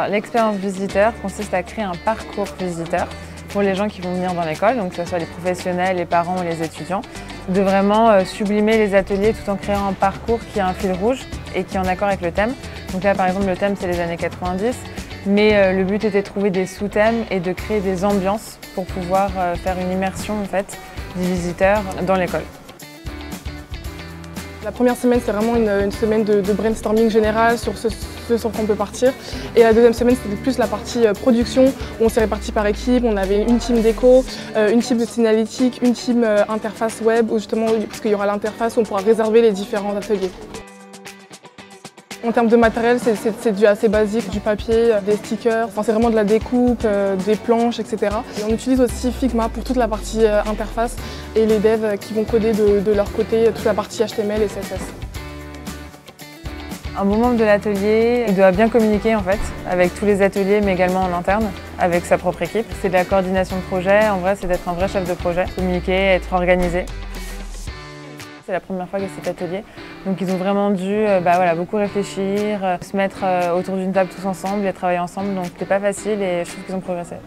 Alors l'expérience visiteur consiste à créer un parcours visiteur pour les gens qui vont venir dans l'école, donc que ce soit les professionnels, les parents ou les étudiants, de vraiment sublimer les ateliers tout en créant un parcours qui a un fil rouge et qui est en accord avec le thème. Donc là par exemple le thème c'est les années 90, mais le but était de trouver des sous-thèmes et de créer des ambiances pour pouvoir faire une immersion en fait, des visiteurs dans l'école. La première semaine, c'est vraiment une semaine de brainstorming général sur ce sur quoi on peut partir. Et la deuxième semaine, c'était plus la partie production, où on s'est répartis par équipe. On avait une team déco, une team de signalétique, une team interface web, où justement, parce qu'il y aura l'interface où on pourra réserver les différents ateliers. En termes de matériel, c'est du assez basique, du papier, des stickers, enfin, c'est vraiment de la découpe, des planches, etc. Et on utilise aussi Figma pour toute la partie interface et les devs qui vont coder de leur côté toute la partie HTML et CSS. Un bon membre de l'atelier, il doit bien communiquer en fait, avec tous les ateliers mais également en interne, avec sa propre équipe. C'est de la coordination de projet, en vrai c'est d'être un vrai chef de projet, communiquer, être organisé. C'est la première fois qu'il y a cet atelier, donc ils ont vraiment dû beaucoup réfléchir, se mettre autour d'une table tous ensemble et travailler ensemble, donc c'était pas facile et je trouve qu'ils ont progressé.